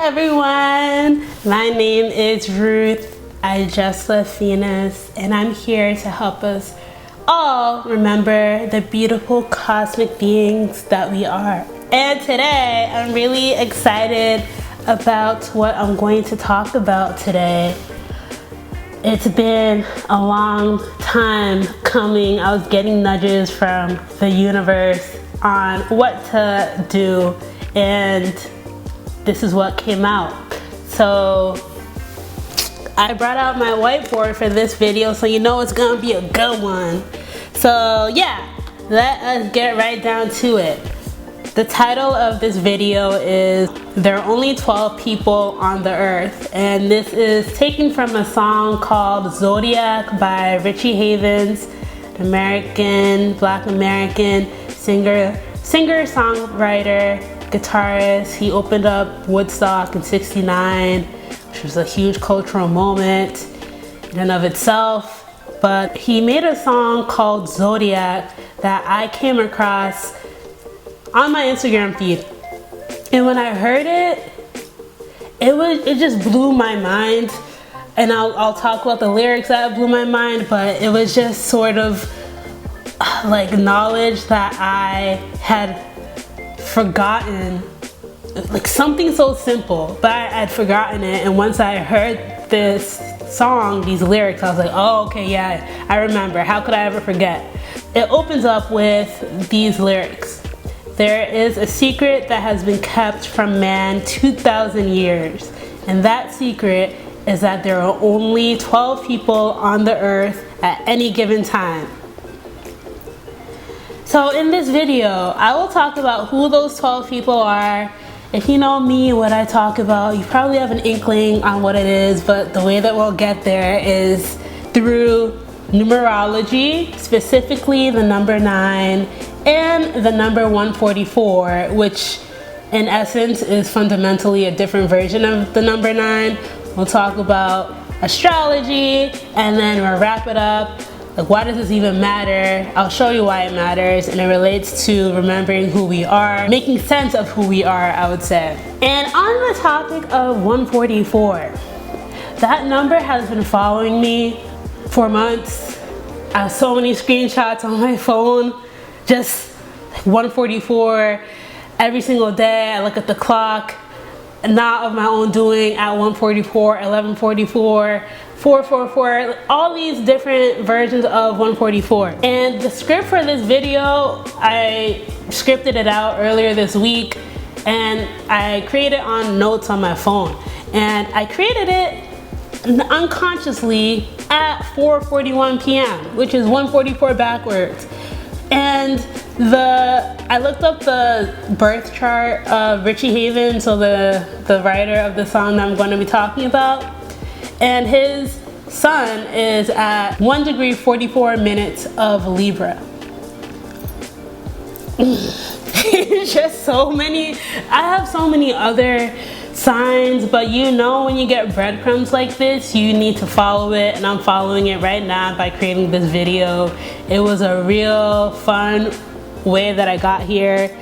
everyone, my name is Ruth. I just left Venus, and I'm here to help us all remember the beautiful cosmic beings that we are. And today, I'm really excited about what I'm going to talk about today. It's been a long time coming. I was getting nudges from the universe on what to do, and this is what came out. So I brought out my whiteboard for this video, so you know it's gonna be a good one. So yeah, let us get right down to it. The title of this video is There Are Only 12 People on the Earth, and this is taken from a song called Zodiac by Richie Havens, Black American singer, songwriter, guitarist. He opened up Woodstock in '69, which was a huge cultural moment in and of itself. But he made a song called Zodiac that I came across on my Instagram feed. And when I heard it, it just blew my mind. And I'll talk about the lyrics that blew my mind, but it was just sort of like knowledge that I had forgotten, like something so simple, but I had forgotten it. And once I heard this song, these lyrics, I was like, oh, okay, yeah, I remember. How could I ever forget? It opens up with these lyrics. There is a secret that has been kept from man 2,000 years, and that secret is that there are only 12 people on the earth at any given time. So in this video, I will talk about who those 12 people are. If you know me, what I talk about, you probably have an inkling on what it is, but the way that we'll get there is through numerology, specifically the number 9 and the number 144, which in essence is fundamentally a different version of the number 9. We'll talk about astrology, and then we'll wrap it up. Like, why does this even matter? I'll show you why it matters, and it relates to remembering who we are, making sense of who we are, I would say. And on the topic of 144, that number has been following me for months. I have so many screenshots on my phone, just 144 every single day. I look at the clock, not of my own doing, at 144, 1144, 444, all these different versions of 144. And the script for this video, I scripted it out earlier this week, and I created it on notes on my phone. And I created it unconsciously at 4:41 p.m., which is 144 backwards. And I looked up the birth chart of Richie Havens, so the writer of the song that I'm going to be talking about. And his sun is at 1 degree 44 minutes of Libra. Just so many. I have so many other signs, but you know, when you get breadcrumbs like this, you need to follow it, and I'm following it right now by creating this video. It was a real fun way that I got here.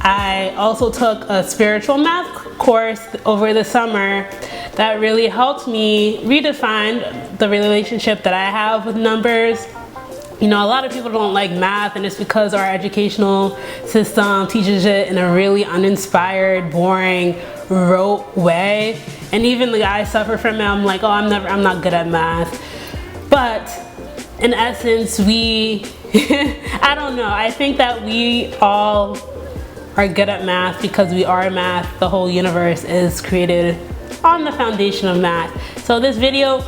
I also took a spiritual math course over the summer that really helped me redefine the relationship that I have with numbers. You know, a lot of people don't like math, and it's because our educational system teaches it in a really uninspired, boring, rote way. And even the I suffer from it. I'm like, oh, I'm not good at math. But in essence, I don't know. I think that we all are good at math because we are math. The whole universe is created on the foundation of math. So this video,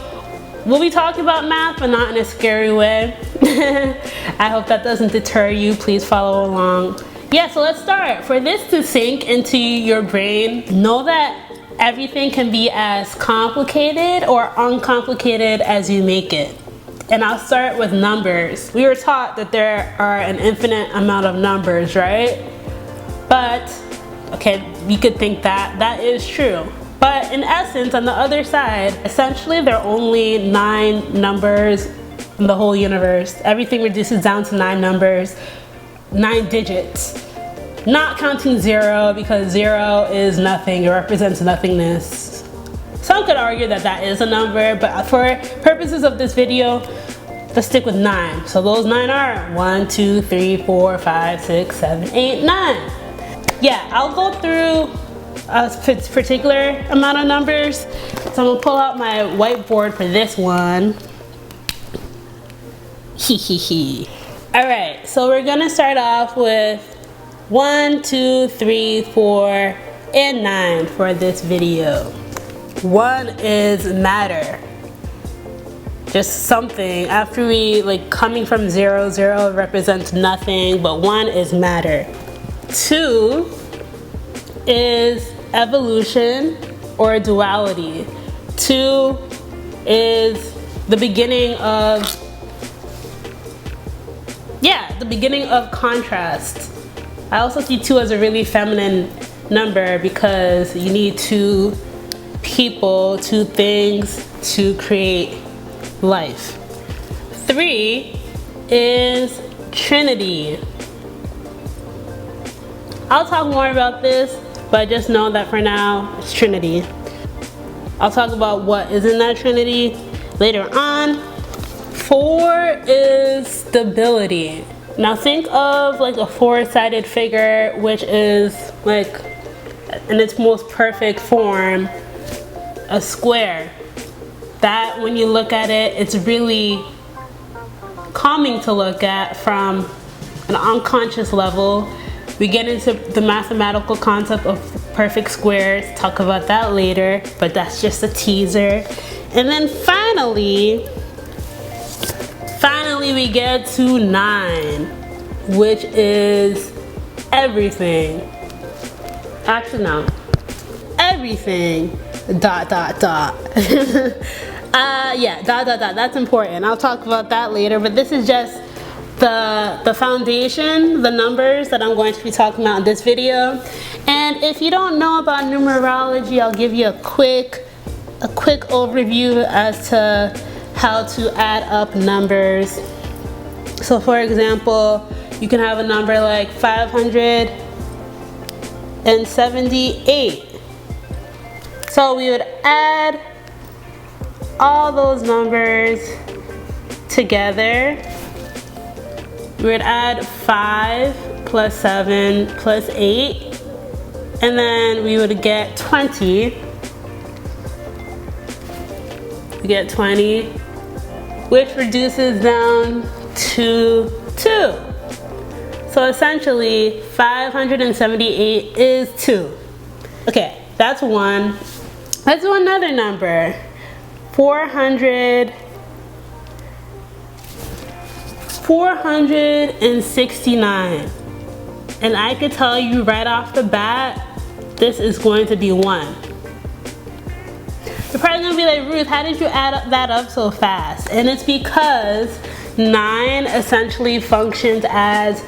we'll be talking about math, but not in a scary way. I hope that doesn't deter you. Please follow along. Yeah, so let's start. For this to sink into your brain, know that everything can be as complicated or uncomplicated as you make it. And I'll start with numbers. We were taught that there are an infinite amount of numbers, right? But, okay, you could think that is true. But in essence, on the other side, essentially there are only 9 numbers in the whole universe. Everything reduces down to 9 numbers, 9 digits. Not counting 0, because 0 is nothing, it represents nothingness. Some could argue that that is a number, but for purposes of this video, let's stick with 9. So those 9 are 1, 2, 3, 4, 5, 6, 7, 8, 9. Yeah, I'll go through a particular amount of numbers. So I'm gonna pull out my whiteboard for this one. All right, so we're gonna start off with 1, 2, 3, 4, and 9 for this video. 1 is matter. Just something. After we, like, coming from 0, 0 represents nothing, but 1 is matter. 2 is evolution or duality. 2 is the beginning of, the beginning of contrast. I also see 2 as a really feminine number because you need 2 people, 2 things to create life. 3 is Trinity. I'll talk more about this, but just know that for now, it's Trinity. I'll talk about what is in that Trinity later on. 4 is stability. Now think of like a 4-sided figure, which is like in its most perfect form, a square. That when you look at it, it's really calming to look at from an unconscious level. We get into the mathematical concept of perfect squares, talk about that later, but that's just a teaser. And then finally we get to 9, which is everything. Actually, no. Everything. Dot, dot, dot. Yeah, dot, dot, dot. That's important. I'll talk about that later, but this is just the foundation, the numbers that I'm going to be talking about in this video. And if you don't know about numerology, I'll give you a quick overview as to how to add up numbers. So for example, you can have a number like 578. So we would add all those numbers together. We would add 5 plus 7 plus 8, and then we would get 20. We get 20, which reduces down to 2. So essentially, 578 is 2. Okay, that's 1. Let's do another number. 469. And I could tell you right off the bat, this is going to be 1. You're probably gonna be like, Ruth, how did you add that up so fast? And it's because 9 essentially functions as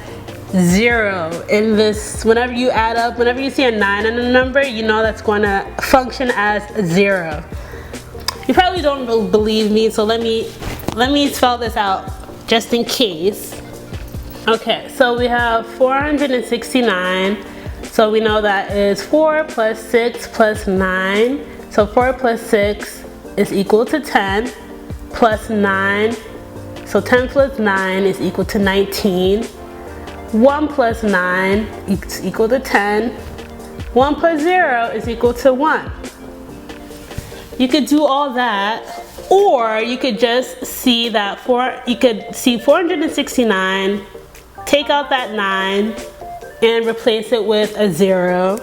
0 in this. Whenever you add up, whenever you see a 9 in a number, you know that's going to function as 0. You probably don't believe me, so let me spell this out just in case. Okay, so we have 469. So we know that is 4 plus 6 plus 9. So 4 plus 6 is equal to 10 plus 9. So 10 plus 9 is equal to 19. 1 plus 9 is equal to 10. 1 plus 0 is equal to 1. You could do all that, or you could just see that you could see 469, take out that 9, and replace it with a 0.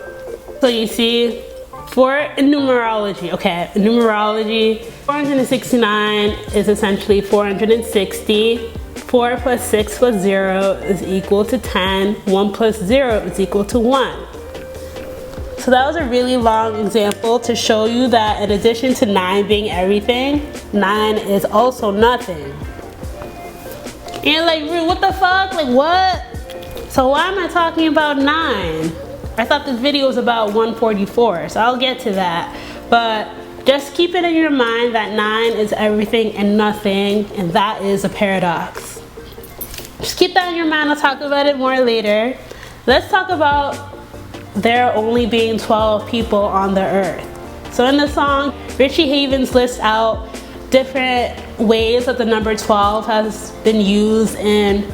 So you see, in numerology, okay, in numerology, 469 is essentially 460. 4 plus 6 plus 0 is equal to 10. 1 plus 0 is equal to 1. So that was a really long example to show you that in addition to 9 being everything, 9 is also nothing. And you're like, what the fuck? Like, what? So why am I talking about 9? I thought this video was about 144, so I'll get to that. But just keep it in your mind that 9 is everything and nothing, and that is a paradox. Just keep that in your mind. I'll talk about it more later. let's talk about there only being 12 people on the earth. So in the song, Richie Havens lists out different ways that the number 12 has been used in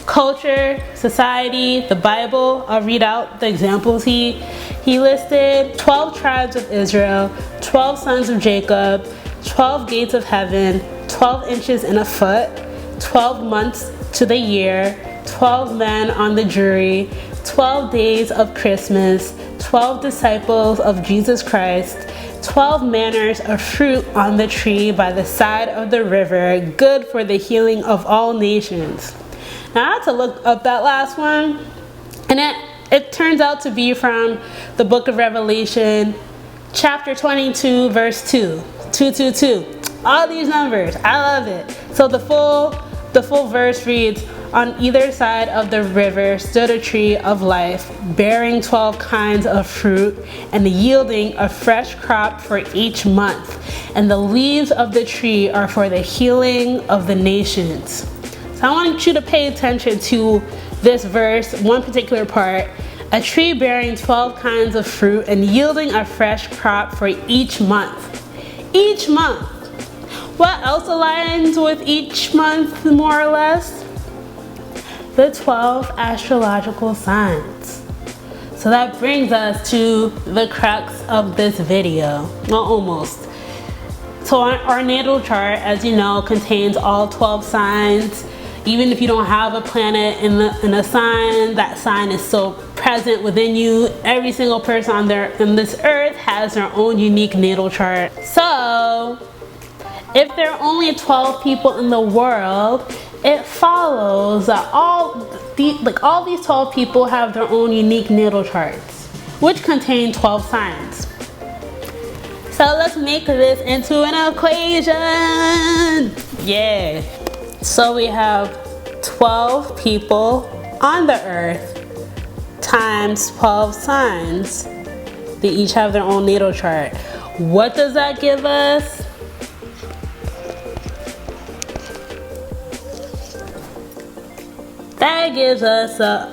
culture, society, the Bible. I'll read out the examples he listed. 12 tribes of Israel, 12 sons of Jacob, 12 gates of heaven, 12 inches in a foot, 12 months to the year, 12 men on the jury, 12 days of Christmas, 12 disciples of Jesus Christ, 12 manners of fruit on the tree by the side of the river, good for the healing of all nations. Now I had to look up that last one, and it turns out to be from the book of Revelation, chapter 22, verse 2. 222. All these numbers, I love it. So the full verse reads, on either side of the river stood a tree of life, bearing 12 kinds of fruit, and yielding a fresh crop for each month. And the leaves of the tree are for the healing of the nations. So I want you to pay attention to this verse, one particular part. A tree bearing 12 kinds of fruit and yielding a fresh crop for each month. Each month. What else aligns with each month, more or less? The 12 astrological signs. So that brings us to the crux of this video. Well, almost. So our natal chart, as you know, contains all 12 signs. Even if you don't have a planet in a sign, that sign is still present within you. Every single person on this earth has their own unique natal chart. So if there are only 12 people in the world, it follows that all these 12 people have their own unique natal charts, which contain 12 signs. So let's make this into an equation. Yeah. So we have 12 people on the earth times 12 signs. They each have their own natal chart. What does that give us? That gives us the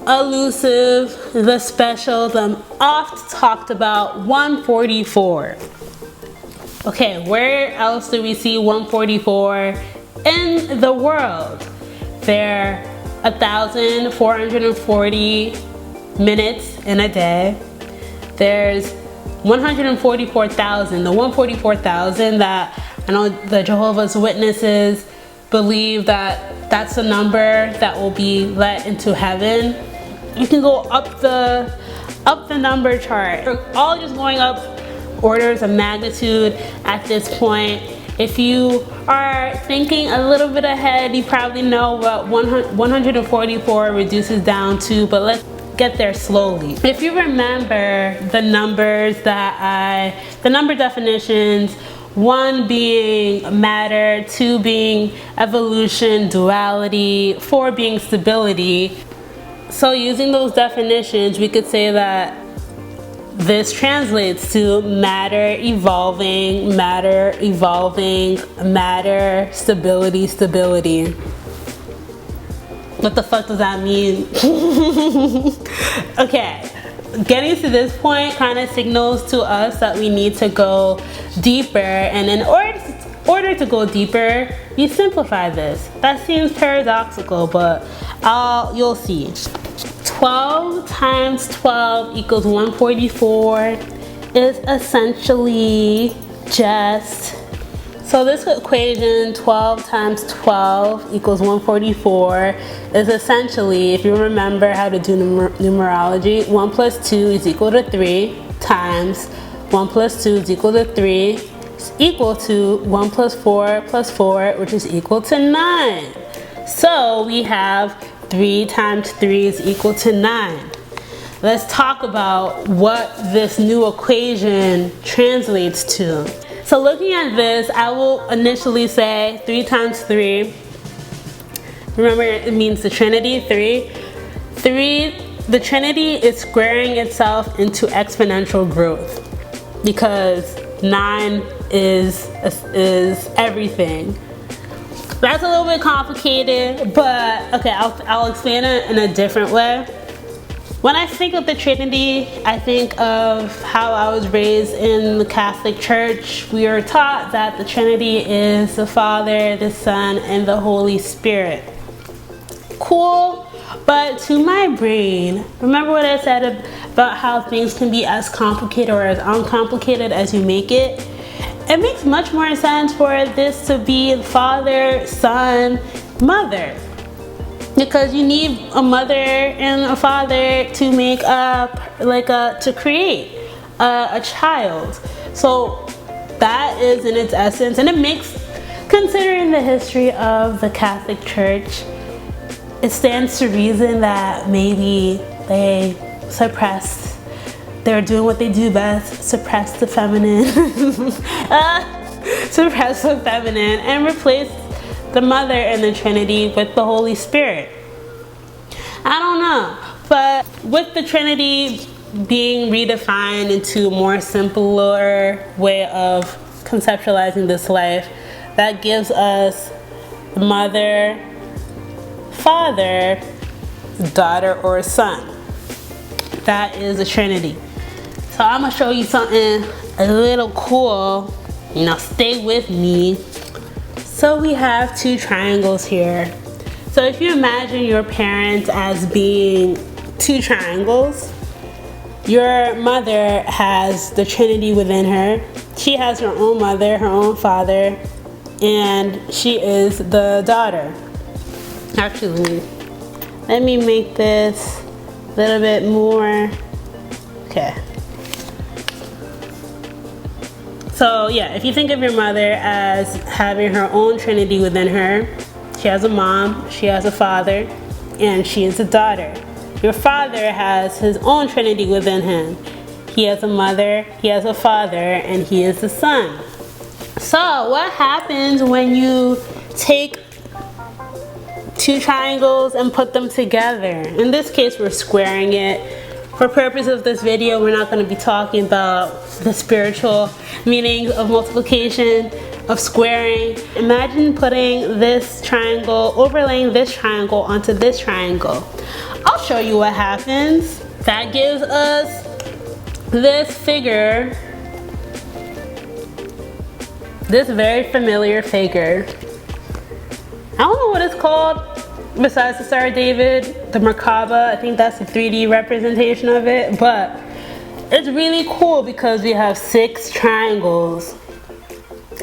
elusive, the special, the oft talked about 144. Okay, where else do we see 144 in the world? There are 1,440 minutes in a day. There's 144,000. The 144,000 that I know the Jehovah's Witnesses believe that that's a number that will be let into heaven. You can go up the number chart. We're all just going up orders of magnitude at this point. If you are thinking a little bit ahead, you probably know what 144 reduces down to, but let's get there slowly. If you remember the number definitions, 1 being matter, 2 being evolution, duality, 4 being stability. So using those definitions, we could say that this translates to matter evolving, matter, stability, stability. What the fuck does that mean? Okay, getting to this point kind of signals to us that we need to go deeper, and in order to go deeper, we simplify this. That seems paradoxical, but you'll see. 12 times 12 equals 144 is essentially just, so this equation 12 times 12 equals 144 is essentially, if you remember how to do numerology, 1 plus 2 is equal to 3 times 1 plus 2 is equal to 3 is equal to 1 plus 4 plus 4, which is equal to 9. So we have 3 times 3 is equal to 9. Let's talk about what this new equation translates to. So looking at this, I will initially say 3 times 3. Remember, it means the Trinity, 3. The Trinity is squaring itself into exponential growth because 9 is everything. That's a little bit complicated, but okay, I'll explain it in a different way. When I think of the Trinity, I think of how I was raised in the Catholic Church. We are taught that the Trinity is the Father, the Son, and the Holy Spirit. Cool, but to my brain, remember what I said about how things can be as complicated or as uncomplicated as you make it? It makes much more sense for this to be Father, Son, Mother. Because you need a mother and a father to make up, to create a child. So that is in its essence, and it makes, considering the history of the Catholic Church, it stands to reason that maybe they they're doing what they do best, suppress the feminine, and replace the Mother and the Trinity with the Holy Spirit. I don't know, but with the Trinity being redefined into a more simpler way of conceptualizing this life, that gives us Mother, Father, daughter, or son. That is a Trinity. So I'm gonna show you something a little cool. Stay with me. So we have two triangles here. So if you imagine your parents as being two triangles, your mother has the Trinity within her. She has her own mother, her own father, and she is the daughter. Actually, let me make this a little bit more, okay. So yeah, if you think of your mother as having her own Trinity within her, she has a mom, she has a father, and she is a daughter. Your father has his own Trinity within him. He has a mother, he has a father, and he is the son. So what happens when you take two triangles and put them together? In this case, we're squaring it. For purpose of this video, we're not going to be talking about the spiritual meanings of multiplication, of squaring. Imagine putting this triangle, overlaying this triangle onto this triangle. I'll show you what happens. That gives us this figure, this very familiar figure. I don't know what it's called besides the Star of David, the Merkaba. I think that's the 3D representation of it, but it's really cool because we have 6 triangles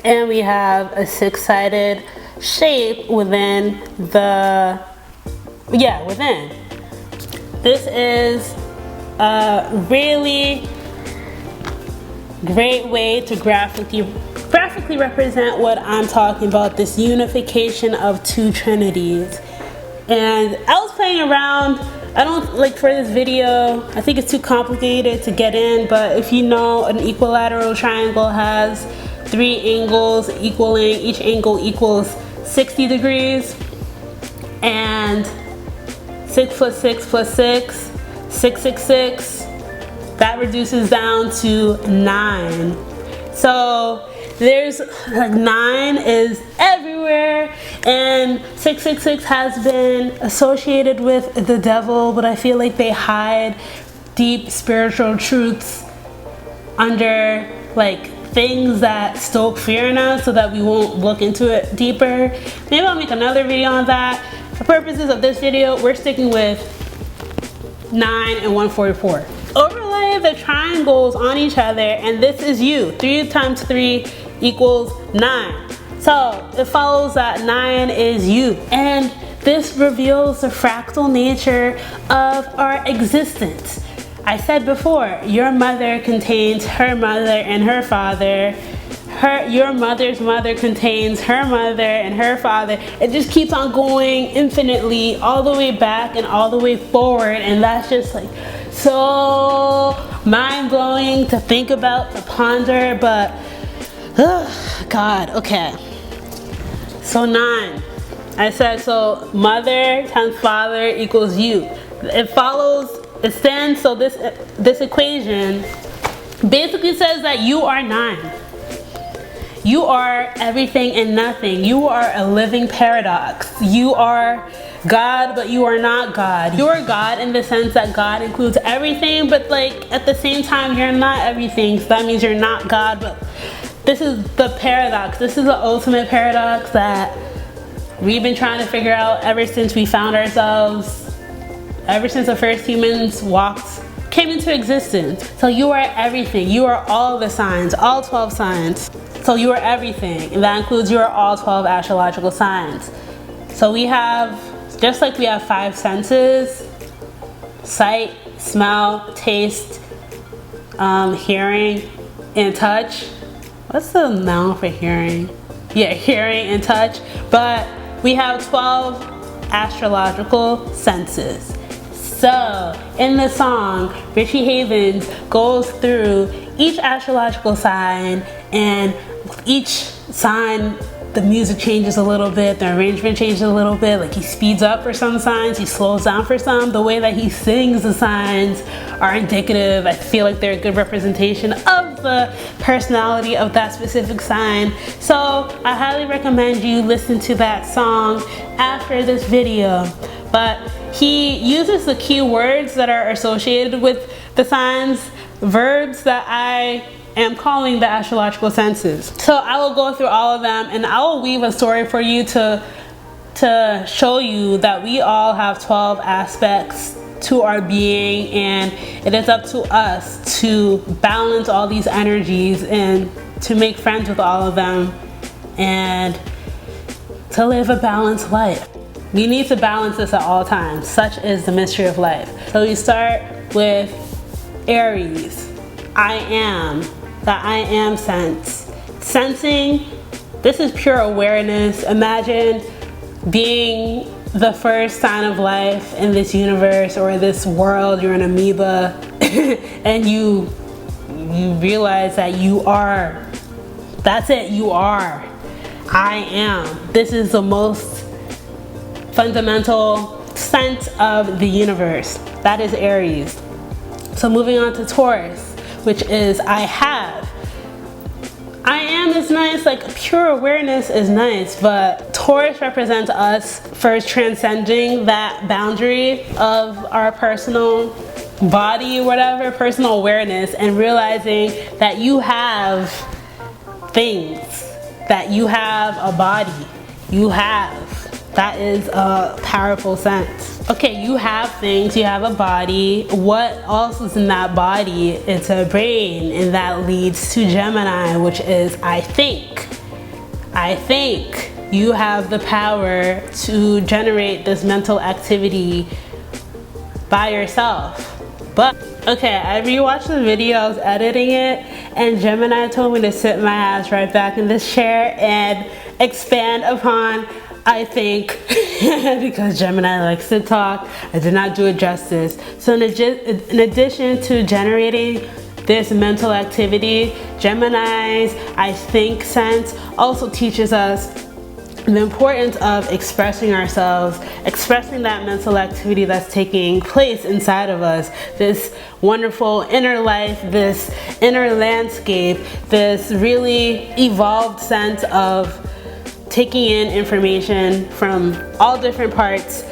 and we have a 6-sided shape within the, within. This is a really great way to graphically represent what I'm talking about, this unification of two trinities. And I was playing around. I don't for this video, I think it's too complicated to get in, but if you know, an equilateral triangle has 3 angles equaling, each angle equals 60 degrees, and 6 plus 6 plus 6, 666, that reduces down to 9. So there's 9 is everywhere, and 666 has been associated with the devil, but I feel like they hide deep spiritual truths under things that stoke fear in us so that we won't look into it deeper. Maybe I'll make another video on that. For purposes of this video, we're sticking with 9 and 144. Overlay the triangles on each other, and this is you. 3 times 3 equals 9. So it follows that 9 is you. And this reveals the fractal nature of our existence. I said before, your mother contains her mother and her father. Your mother's mother contains her mother and her father. It just keeps on going infinitely, all the way back and all the way forward, and that's just so mind-blowing to think about, to ponder, but God, okay. So 9, I said, so mother times father equals you. It follows, it stands, so this equation basically says that you are 9. You are everything and nothing. You are a living paradox. You are God, but you are not God. You are God in the sense that God includes everything, but like at the same time, you're not everything. So that means you're not God, but this is the paradox. This is the ultimate paradox that we've been trying to figure out ever since we found ourselves, ever since the first humans came into existence. So you are everything. You are all the signs, all 12 signs. So you are everything, and that includes you are all 12 astrological signs. So we have, just like we have 5 senses: sight, smell, taste, hearing, and touch. What's the noun for hearing? Yeah, hearing and touch. But we have 12 astrological senses. So in the song, Richie Havens goes through each astrological sign, and each sign, the music changes a little bit, the arrangement changes a little bit. Like he speeds up for some signs, he slows down for some. The way that he sings the signs are indicative. I feel like they're a good representation of the personality of that specific sign. So I highly recommend you listen to that song after this video. But he uses the key words that are associated with the signs, verbs that I am calling the astrological senses. So I will go through all of them, and I will weave a story for you to show you that we all have 12 aspects to our being, and it is up to us to balance all these energies and to make friends with all of them and to live a balanced life. We need to balance this at all times. Such is the mystery of life. So we start with Aries. I am. The I am sense. Sensing, this is pure awareness. Imagine being the first sign of life in this universe or this world. You're an amoeba and you realize that you are. That's it, you are. I am. This is the most fundamental sense of the universe. That is Aries. So moving on to Taurus, which is I have. I am is nice, like pure awareness is nice, but Taurus represents us first transcending that boundary of our personal body, whatever, personal awareness, and realizing that you have things, that you have a body, you have. That is a powerful sense. Okay, you have things, you have a body. What else is in that body? It's a brain, and that leads to Gemini, which is I think. I think you have the power to generate this mental activity by yourself. But, okay, I rewatched the video, I was editing it, and Gemini told me to sit my ass right back in this chair and expand upon I think, because Gemini likes to talk. I did not do it justice. So in addition to generating this mental activity, Gemini's I think sense also teaches us the importance of expressing ourselves, expressing that mental activity that's taking place inside of us, this wonderful inner life, this inner landscape, this really evolved sense of taking in information from all different parts,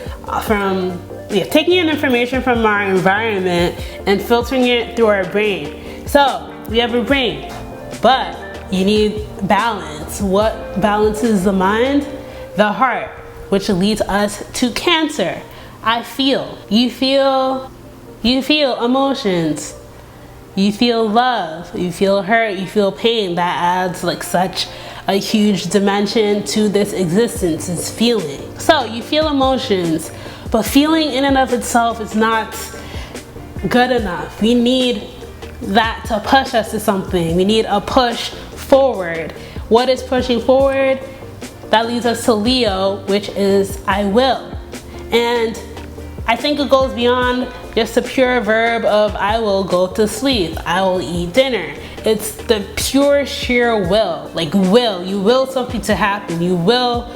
taking in information from our environment and filtering it through our brain. So we have a brain, but you need balance. What balances the mind? The heart, which leads us to Cancer. I feel. You feel emotions. You feel love. You feel hurt. You feel pain. That adds like such a huge dimension to this existence, is feeling. So you feel emotions, but feeling in and of itself is not good enough. We need that to push us to something. We need a push forward. What is pushing forward? That leads us to Leo, which is I will. And I think it goes beyond just a pure verb of I will go to sleep, I will eat dinner. It's the pure sheer will, like will. You will something to happen. You will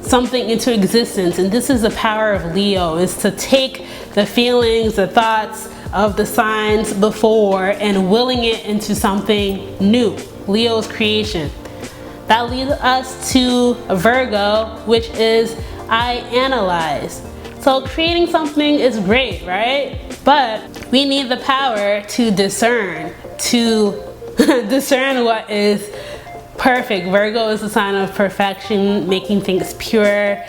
something into existence. And this is the power of Leo, is to take the feelings, the thoughts of the signs before and willing it into something new. Leo's creation. That leads us to Virgo, which is I analyze. So creating something is great, right? But we need the power to discern what is perfect. Virgo is the sign of perfection, making things pure.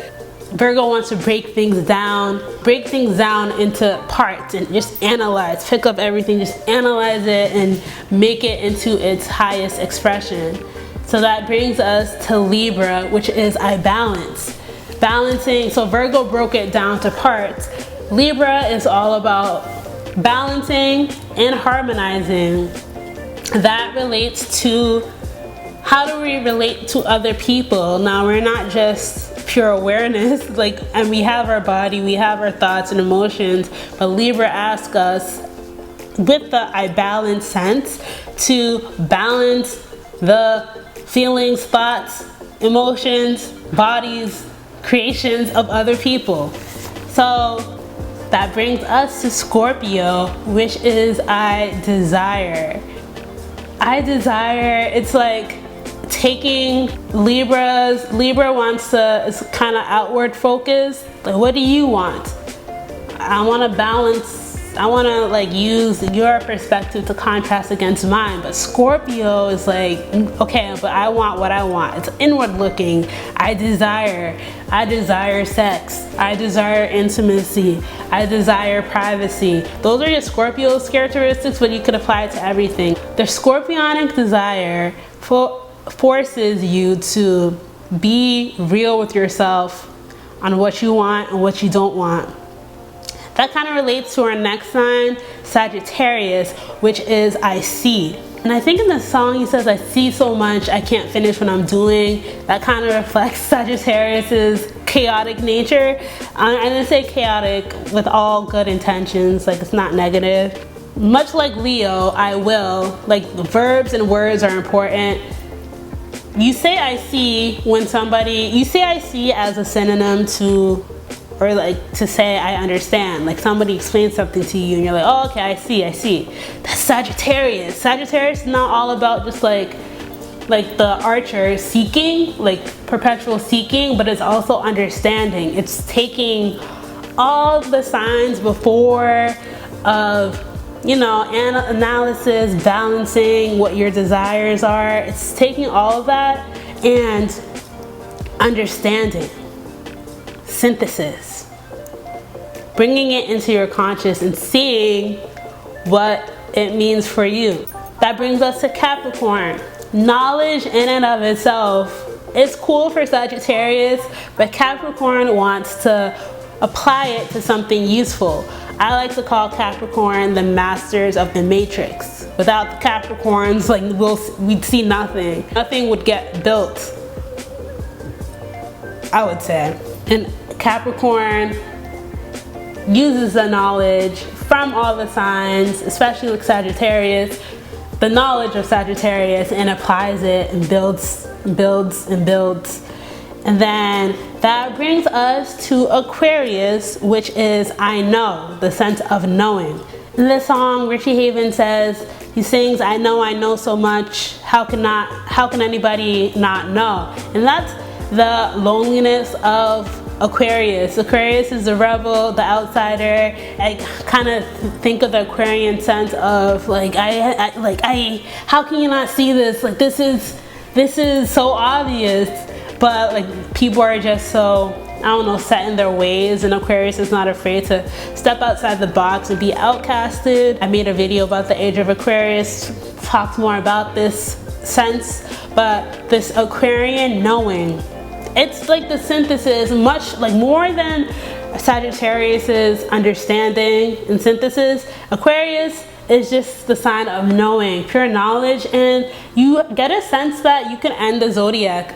Virgo wants to break things down into parts and just analyze, pick up everything, just analyze it and make it into its highest expression. So that brings us to Libra, which is I balance. Balancing, so Virgo broke it down to parts. Libra is all about balancing and harmonizing. That relates to how do we relate to other people. Now, we're not just pure awareness, and we have our body, we have our thoughts and emotions, but Libra asks us with the I balance sense to balance the feelings, thoughts, emotions, bodies, creations of other people. So that brings us to Scorpio, which is I desire. It's like taking Libra wants to, it's kind of outward focused. Like, what do you want? I want to balance, I want to use your perspective to contrast against mine. But Scorpio is like, okay, but I want what I want. It's inward looking. I desire sex. I desire intimacy. I desire privacy. Those are just Scorpio's characteristics, but you could apply it to everything. The Scorpionic desire forces you to be real with yourself on what you want and what you don't want. That kind of relates to our next sign, Sagittarius, which is I see. And I think in the song he says, I see so much, I can't finish what I'm doing. That kind of reflects Sagittarius's chaotic nature. I didn't say chaotic with all good intentions, it's not negative. Much like Leo, I will, verbs and words are important. You say I see you say I see as a synonym to, or to say I understand. Somebody explains something to you and you're like, oh, okay, I see. That's Sagittarius. Sagittarius is not all about just like the archer seeking, perpetual seeking, but it's also understanding. It's taking all the signs before of, analysis, balancing what your desires are. It's taking all of that and understanding. Synthesis, bringing it into your conscious and seeing what it means for you. That brings us to Capricorn. Knowledge in and of itself is cool for Sagittarius, but Capricorn wants to apply it to something useful. I like to call Capricorn the masters of the matrix. Without the Capricorns, we'd see nothing. Nothing would get built, I would say. And Capricorn uses the knowledge from all the signs, especially with Sagittarius, the knowledge of Sagittarius, and applies it and builds. And then that brings us to Aquarius, which is I know, the sense of knowing. In this song, Richie Havens says, he sings, I know so much, how can anybody not know? And that's the loneliness of Aquarius. Aquarius is the rebel, the outsider. I kind of think of the Aquarian sense of how can you not see this? This is so obvious, but people are just so, set in their ways, and Aquarius is not afraid to step outside the box and be outcasted. I made a video about the age of Aquarius, talked more about this sense, but this Aquarian knowing, it's the synthesis, much more than Sagittarius's understanding and synthesis. Aquarius is just the sign of knowing, pure knowledge, and you get a sense that you can end the zodiac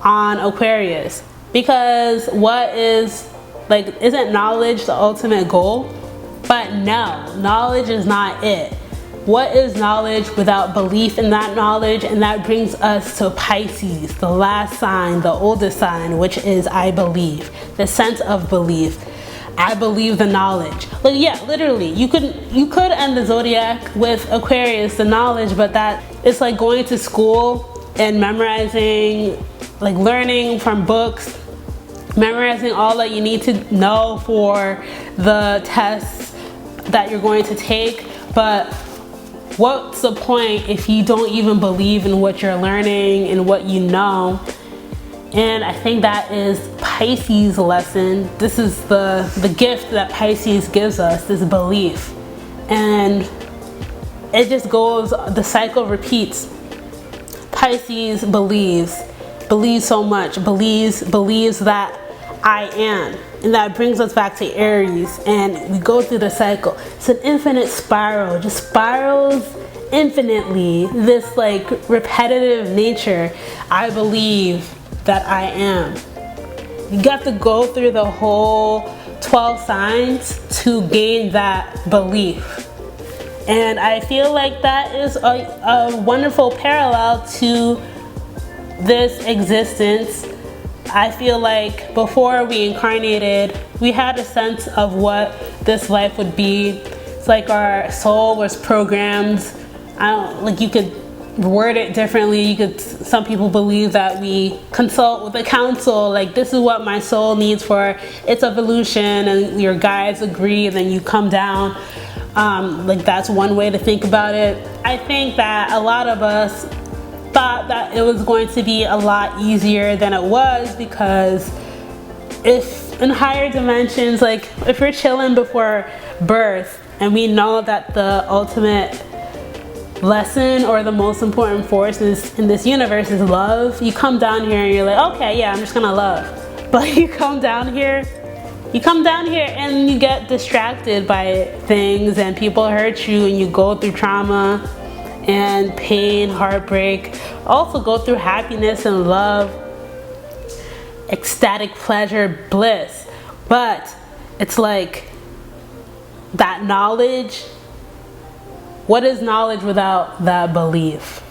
on Aquarius, because isn't knowledge the ultimate goal? But no, knowledge is not it. What is knowledge without belief in that knowledge? And that brings us to Pisces, the last sign, the oldest sign, which is I believe, the sense of belief. I believe the knowledge. Literally, you could end the zodiac with Aquarius, the knowledge, but that it's going to school and memorizing, learning from books memorizing all that you need to know for the tests that you're going to take, but what's the point if you don't even believe in what you're learning and what you know? And I think that is Pisces' lesson. This is the gift that Pisces gives us, this belief. And it just goes, the cycle repeats. Pisces believes so much, believes that I am. And that brings us back to Aries, and we go through the cycle. It's an infinite spiral, just spirals infinitely. This like repetitive nature, I believe that I am. You got to go through the whole 12 signs to gain that belief. And I feel like that is a wonderful parallel to this existence. I feel like before we incarnated, we had a sense of what this life would be. It's like our soul was programmed. Like you could word it differently. Some people believe that we consult with a council, like this is what my soul needs for its evolution, and your guides agree, and then you come down. Like that's one way to think about it. I think that a lot of us thought that it was going to be a lot easier than it was, because if in higher dimensions, like if we're chilling before birth and we know that the ultimate lesson or the most important force in this universe is love, you come down here and you're like, okay, yeah, I'm just gonna love. But you come down here and you get distracted by things, and people hurt you, and you go through trauma and pain, heartbreak, also go through happiness and love, ecstatic pleasure, bliss. But it's like that knowledge. What is knowledge without that belief?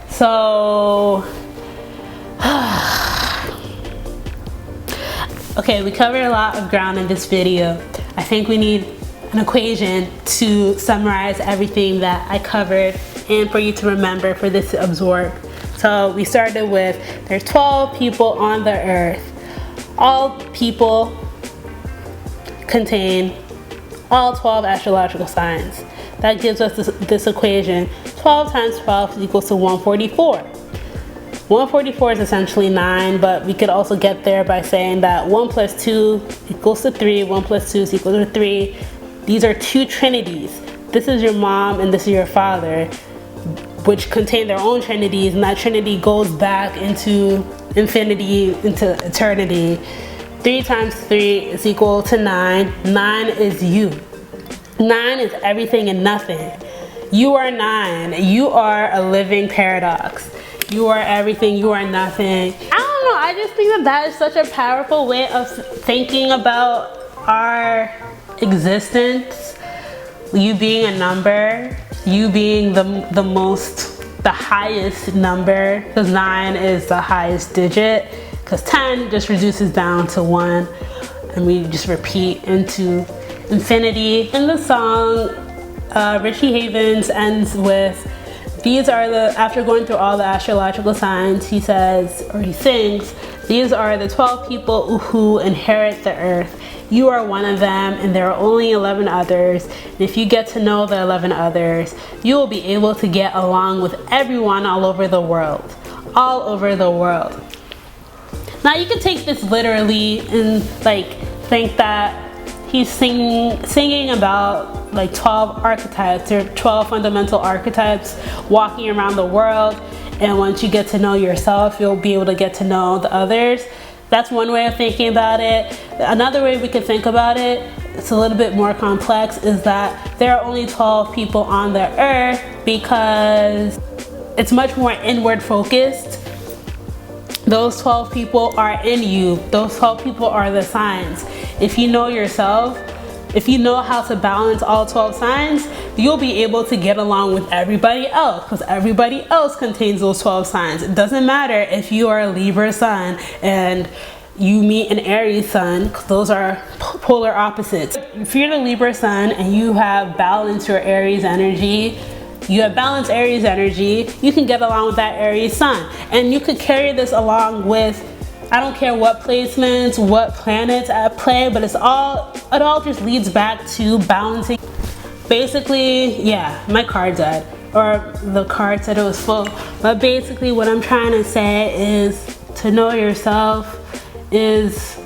So, okay, we covered a lot of ground in this video. I think we need an equation to summarize everything that I covered and for you to remember, for this to absorb. So we started with, there's 12 people on the earth. All people contain all 12 astrological signs. That gives us this equation. 12 times 12 equals to 144. 144 is essentially 9, but we could also get there by saying that 1 plus 2 equals to 3, 1 plus 2 is equal to 3. These are two trinities. This is your mom and this is your father, which contain their own trinities, and that trinity goes back into infinity, into eternity. 3 times 3 is equal to 9. 9 is you. 9 is everything and nothing. You are 9. You are a living paradox. You are everything, you are nothing. I don't know, I just think that is such a powerful way of thinking about our existence. You being a number, you being the highest number, because 9 is the highest digit, because 10 just reduces down to 1, and we just repeat into infinity. In the song, Richie Havens ends with, these are after going through all the astrological signs, he says, or he sings, these are the 12 people who inherit the earth. You are one of them, and there are only 11 others. And if you get to know the 11 others, you will be able to get along with everyone all over the world. All over the world. Now you can take this literally and like think that he's singing about like 12 archetypes, or 12 fundamental archetypes walking around the world, and once you get to know yourself, you'll be able to get to know the others. That's one way of thinking about it. Another way we could think about it, it's a little bit more complex, is that there are only 12 people on the earth because it's much more inward focused. Those 12 people are in you. Those 12 people are the signs. If you know yourself, if you know how to balance all 12 signs, you'll be able to get along with everybody else, because everybody else contains those 12 signs. It doesn't matter if you are a Libra sun and you meet an Aries sun, because those are polar opposites. If you're the Libra sun and you have balanced your Aries energy, you have balanced Aries energy, you can get along with that Aries sun. And you could carry this along with I don't care what placements, what planets at play, but it all just leads back to balancing. Basically, yeah, my card died, or the card said it was full. But basically what I'm trying to say is to know yourself is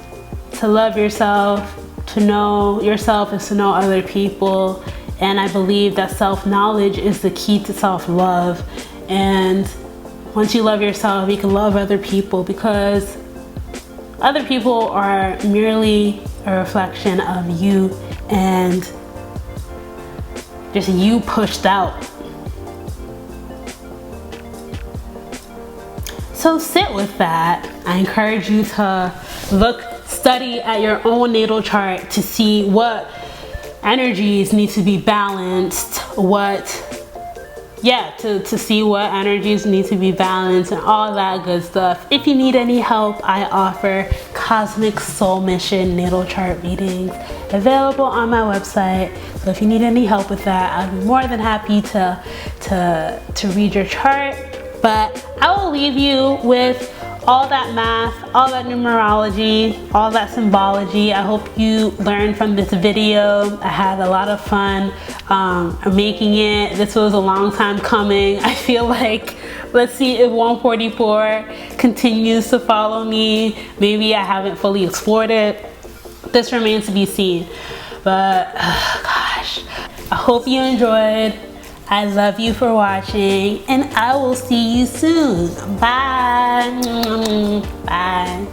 to love yourself. To know yourself is to know other people. And I believe that self-knowledge is the key to self-love. And once you love yourself, you can love other people, because other people are merely a reflection of you and just you pushed out. So sit with that. I encourage you to study at your own natal chart to see what energies need to be balanced, to see what energies need to be balanced and all that good stuff. If you need any help, I offer Cosmic Soul Mission natal chart readings available on my website. So if you need any help with that, I'd be more than happy to read your chart. But I will leave you with all that math, all that numerology, all that symbology. I hope you learned from this video. I had a lot of fun making it. This was a long time coming. I feel like, let's see if 144 continues to follow me. Maybe I haven't fully explored it. This remains to be seen. But gosh, I hope you enjoyed. I love you for watching, and I will see you soon. Bye. Bye.